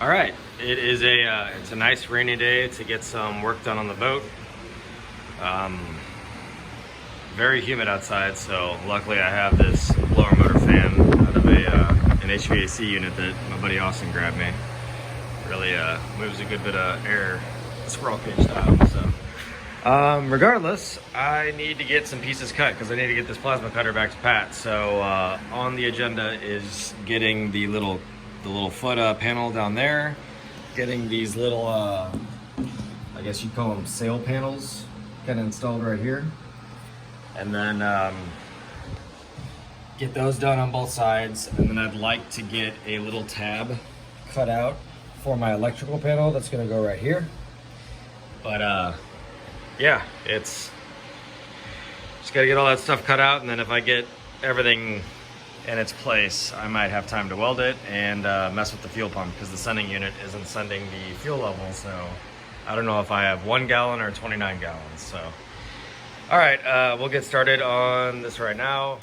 All right, it's a nice rainy day to get some work done on the boat. Very humid outside, so luckily I have this blower motor fan out of an HVAC unit that my buddy Austin grabbed me. Really moves a good bit of air, squirrel cage style. So, regardless, I need to get some pieces cut because I need to get this plasma cutter back to Pat. So on the agenda is getting the little foot panel down there, getting these little, I guess you'd call them sail panels, kind of installed right here. And then get those done on both sides. And then I'd like to get a little tab cut out for my electrical panel that's gonna go right here. But yeah, it's just gotta get all that stuff cut out, and then if I get everything in its place, I might have time to weld it and mess with the fuel pump because the sending unit isn't sending the fuel level. So I don't know if I have 1 gallon or 29 gallons. So, all right, we'll get started on this right now.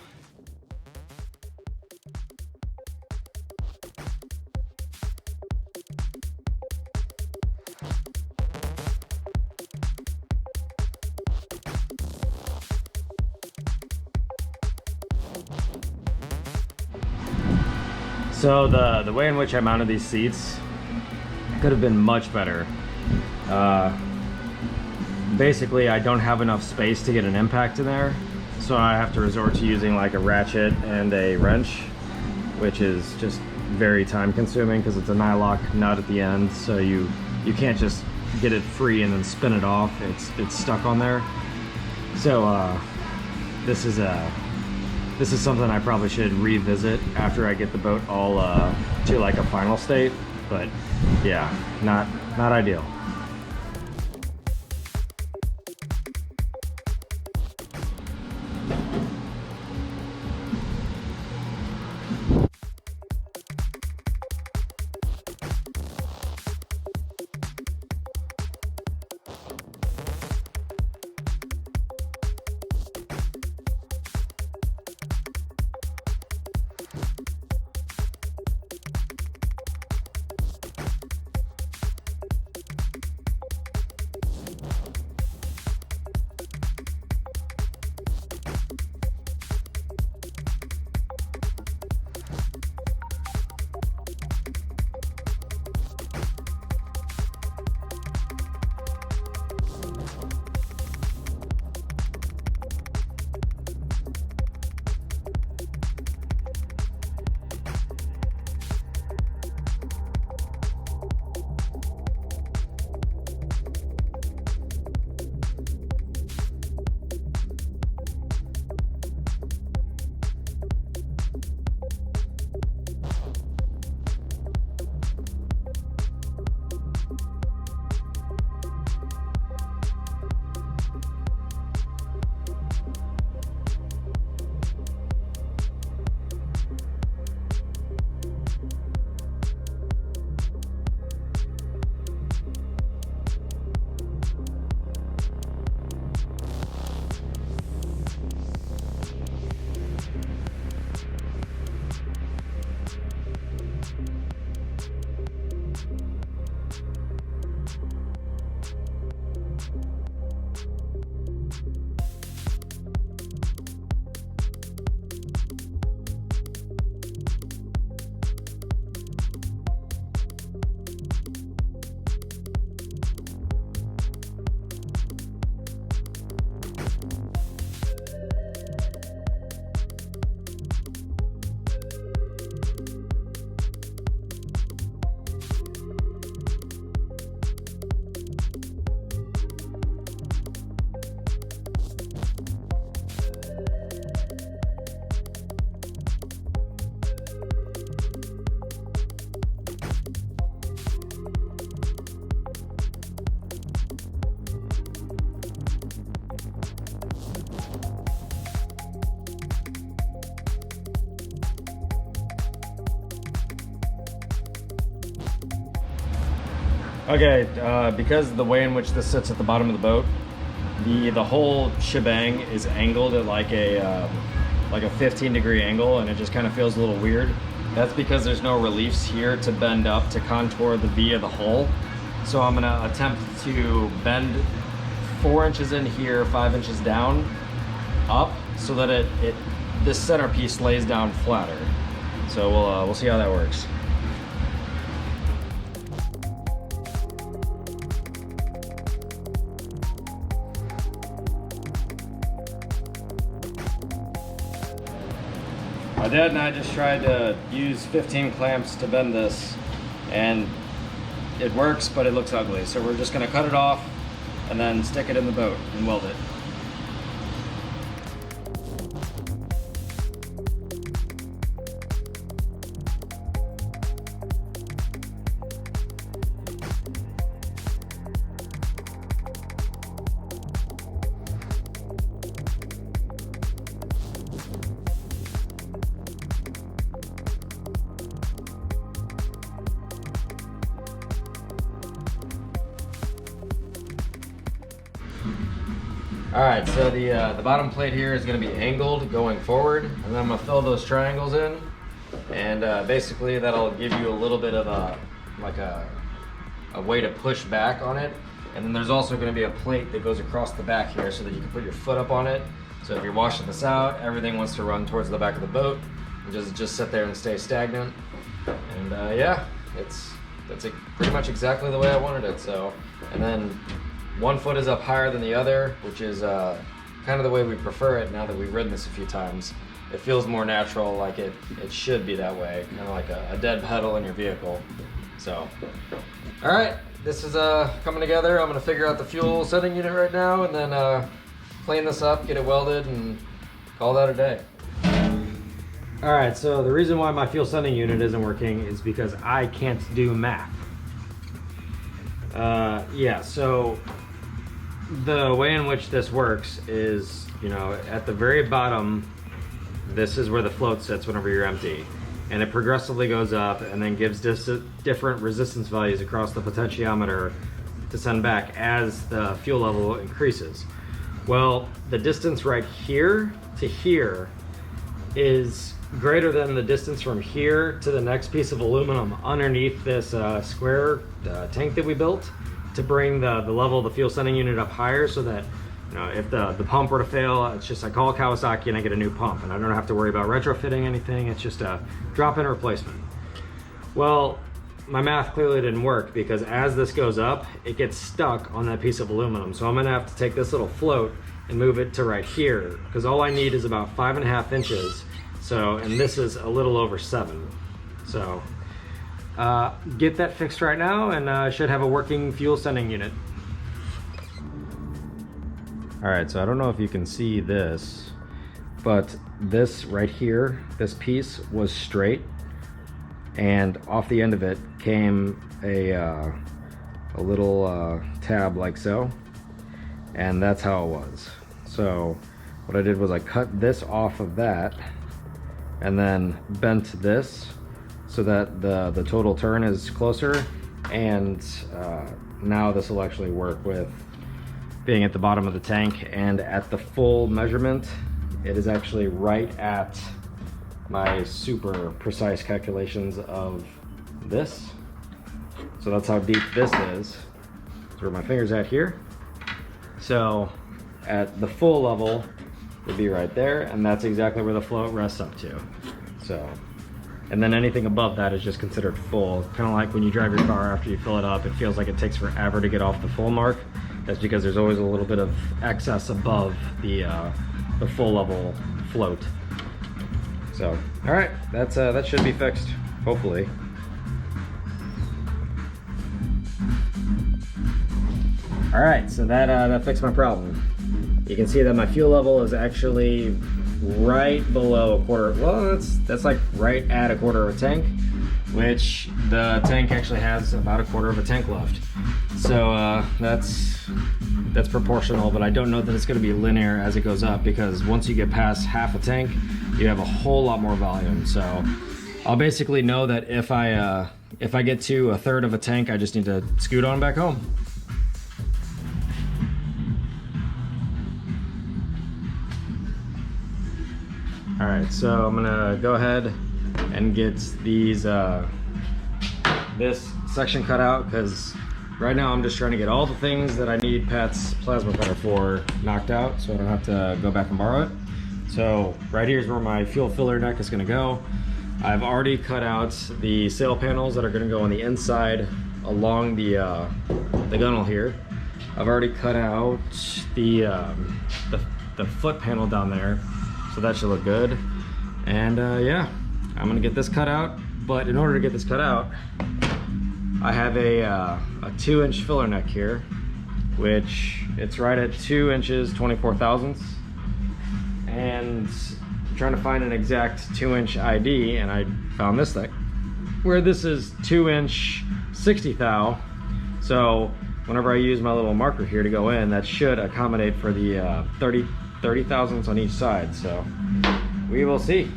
So the way in which I mounted these seats could have been much better. Basically, I don't have enough space to get an impact in there, so I have to resort to using like a ratchet and a wrench, which is just very time consuming because it's a nylock nut at the end, so you can't just get it free and then spin it off. It's stuck on there. So this is something I probably should revisit after I get the boat all to like a final state, but yeah, not ideal. Okay, because of the way in which this sits at the bottom of the boat, the whole shebang is angled at like a 15-degree angle, and it just kind of feels a little weird. That's because there's no reliefs here to bend up to contour the V of the hole. So I'm gonna attempt to bend 4 inches in here, 5 inches down, up, so that this centerpiece lays down flatter. So we'll see how that works. My dad and I just tried to use 15 clamps to bend this, and it works, but it looks ugly. So we're just gonna cut it off and then stick it in the boat and weld it. All right, so the bottom plate here is going to be angled going forward, and then I'm going to fill those triangles in, and basically that'll give you a little bit of a way to push back on it. And then there's also going to be a plate that goes across the back here so that you can put your foot up on it. So if you're washing this out, everything wants to run towards the back of the boat and just sit there and stay stagnant. And yeah, that's pretty much exactly the way I wanted it. So, and then one foot is up higher than the other, which is kind of the way we prefer it now that we've ridden this a few times. It feels more natural, like it should be that way, kind of like a dead pedal in your vehicle. So, all right, this is coming together. I'm gonna figure out the fuel setting unit right now, and then clean this up, get it welded, and call that a day. All right, so the reason why my fuel sending unit isn't working is because I can't do math. Yeah, so the way in which this works is, you know, at the very bottom, this is where the float sits whenever you're empty. And it progressively goes up and then gives different resistance values across the potentiometer to send back as the fuel level increases. Well, the distance right here to here is greater than the distance from here to the next piece of aluminum underneath this square tank that we built to bring the level of the fuel sending unit up higher, so that, you know, if the pump were to fail, it's just I call Kawasaki and I get a new pump, and I don't have to worry about retrofitting anything. It's just a drop-in replacement. Well, my math clearly didn't work, because as this goes up, it gets stuck on that piece of aluminum. So I'm gonna have to take this little float and move it to right here, because all I need is about 5.5 inches. So, and this is a little over 7. So get that fixed right now, and I should have a working fuel sending unit. All right, so I don't know if you can see this, but this right here, this piece was straight, and off the end of it came a little tab like so, and that's how it was. So what I did was I cut this off of that and then bent this so that the total turn is closer, and now this will actually work with being at the bottom of the tank. And at the full measurement, it is actually right at my super precise calculations of this. So that's how deep this is. That's where my finger's at here. So at the full level would be right there, and that's exactly where the float rests up to. So, and then anything above that is just considered full. Kind of like when you drive your car, after you fill it up, it feels like it takes forever to get off the full mark. That's because there's always a little bit of excess above the full level float. So, all right, that should be fixed, hopefully. All right, so that fixed my problem. You can see that my fuel level is actually right below a quarter. Well, that's like right at a quarter of a tank, which the tank actually has about a quarter of a tank left. So that's proportional, but I don't know that it's going to be linear as it goes up, because once you get past half a tank, you have a whole lot more volume. So I'll basically know that if I get to a third of a tank, I just need to scoot on back home. All right, so I'm gonna go ahead and get these this section cut out, because right now I'm just trying to get all the things that I need Pat's plasma cutter for knocked out, so I don't have to go back and borrow it. So right here is where my fuel filler neck is going to go. I've already cut out the sail panels that are going to go on the inside along the gunnel here. I've already cut out the foot panel down there, so that should look good. And yeah, I'm gonna get this cut out. But in order to get this cut out, I have a 2-inch filler neck here, which it's right at 2 inches 24 thousandths. And I'm trying to find an exact 2-inch ID, and I found this thing, where this is 2-inch 60 thou. So whenever I use my little marker here to go in, that should accommodate for the 30 thousandths on each side. So we will see.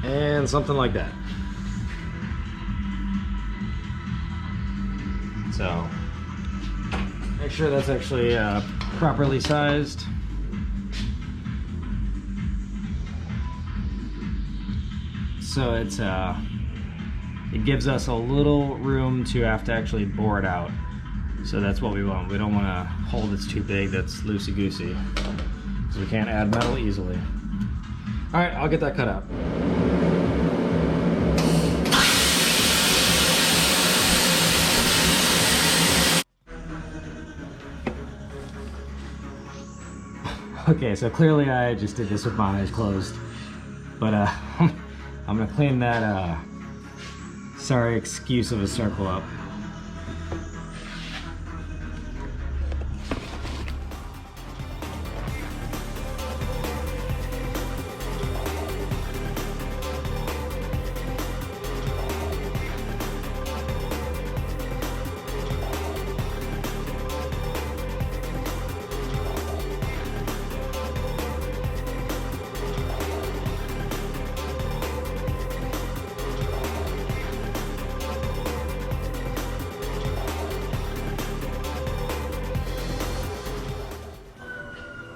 And something like that. So make sure that's actually properly sized. So it gives us a little room to have to actually bore it out. So that's what we want. We don't want a hole that's too big, that's loosey-goosey, because we can't add metal easily. All right, I'll get that cut out. Okay, so clearly I just did this with my eyes closed, but I'm gonna clean that sorry excuse of a circle up.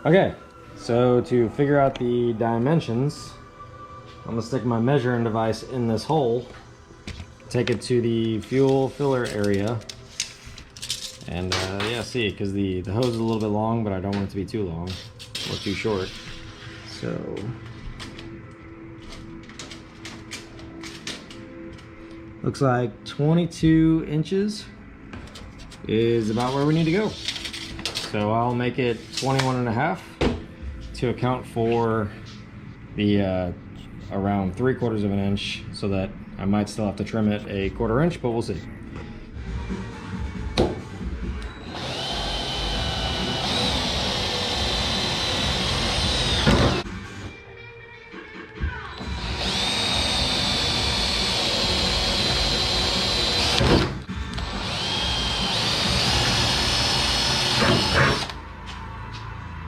Okay, so to figure out the dimensions, I'm gonna stick my measuring device in this hole, take it to the fuel filler area, and yeah, see, because the hose is a little bit long, but I don't want it to be too long or too short. So looks like 22 inches is about where we need to go. So I'll make it 21.5 to account for the around 3/4 of an inch, so that I might still have to trim it a 1/4 inch, but we'll see.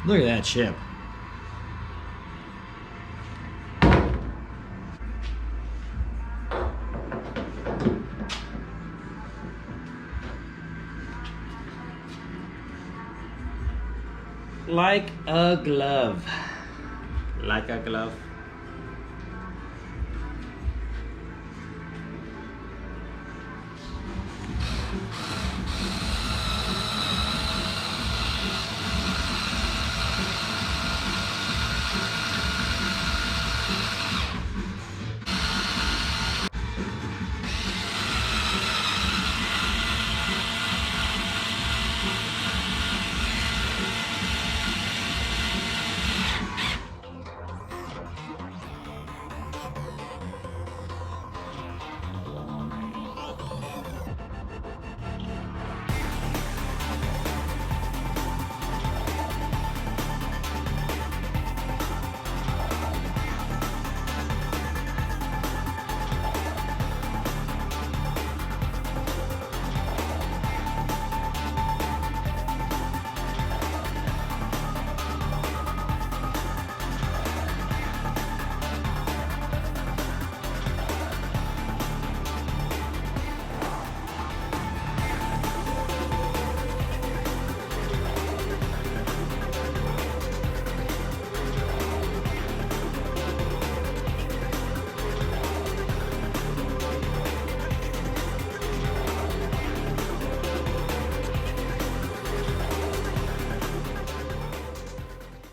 Look at that chip. Like a glove. Like a glove.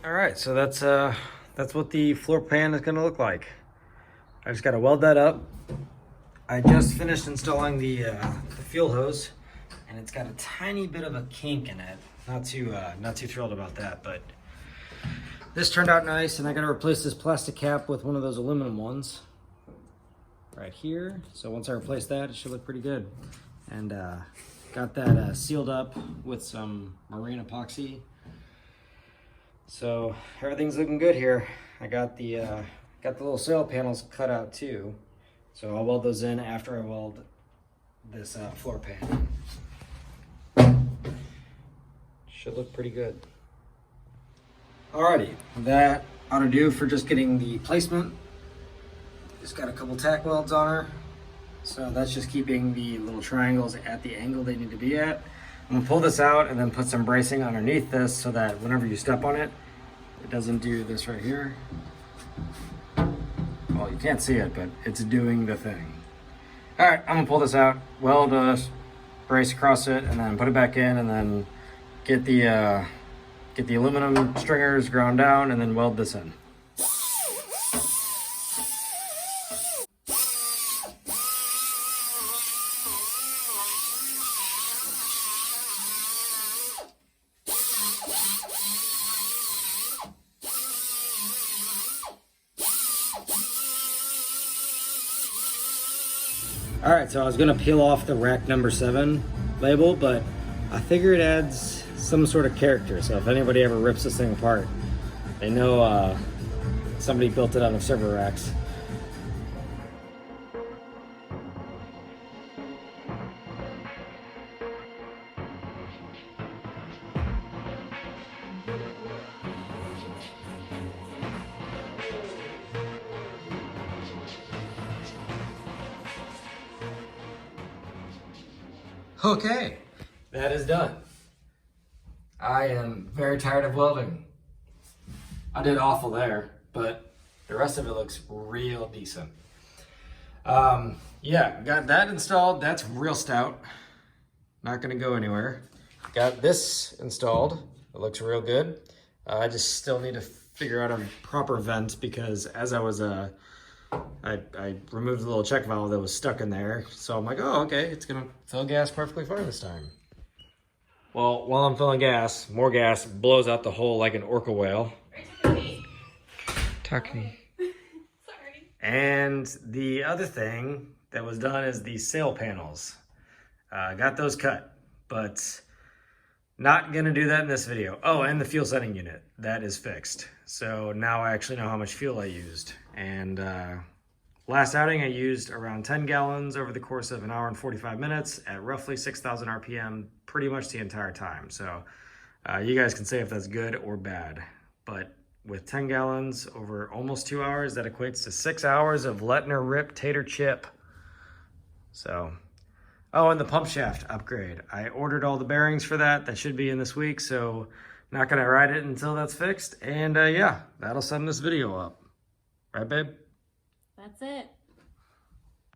All right, so that's what the floor pan is gonna look like. I just gotta weld that up. I just finished installing the fuel hose, and it's got a tiny bit of a kink in it. Not too thrilled about that, but this turned out nice, and I gotta replace this plastic cap with one of those aluminum ones right here. So once I replace that, it should look pretty good. And got that sealed up with some marine epoxy. So everything's looking good here. I got the little sail panels cut out too. So I'll weld those in after I weld this floor pan. Should look pretty good. Alrighty, that ought to do for just getting the placement. Just got a couple tack welds on her. So that's just keeping the little triangles at the angle they need to be at. I'm gonna pull this out and then put some bracing underneath this so that whenever you step on it, it doesn't do this right here. Well, you can't see it, but it's doing the thing. All right, I'm gonna pull this out, weld a brace across it, and then put it back in, and then get the aluminum stringers ground down, and then weld this in. All right, so I was gonna peel off the rack number 7 label, but I figure it adds some sort of character. So if anybody ever rips this thing apart, they know somebody built it out of server racks. Okay, that is done. I am very tired of welding. I did awful there, but the rest of it looks real decent. Yeah, got that installed. That's real stout. Not gonna go anywhere. Got this installed. It looks real good. I just still need to figure out a proper vent because as I was I removed the little check valve that was stuck in there. So I'm like, oh, okay, it's gonna fill gas perfectly fine this time. Well, while I'm filling gas, more gas blows out the hole like an orca whale. Tuckney. Sorry. And the other thing that was done is the sail panels. Got those cut, but not gonna do that in this video. Oh, and the fuel setting unit, that is fixed. So now I actually know how much fuel I used. And last outing I used around 10 gallons over the course of an hour and 45 minutes at roughly 6,000 RPM pretty much the entire time. So you guys can say if that's good or bad. But with 10 gallons over almost 2 hours, that equates to 6 hours of letting her rip tater chip. So, oh, and the pump shaft upgrade. I ordered all the bearings for that. That should be in this week, so not gonna ride it until that's fixed. And yeah, that'll sum this video up. Right, babe? That's it.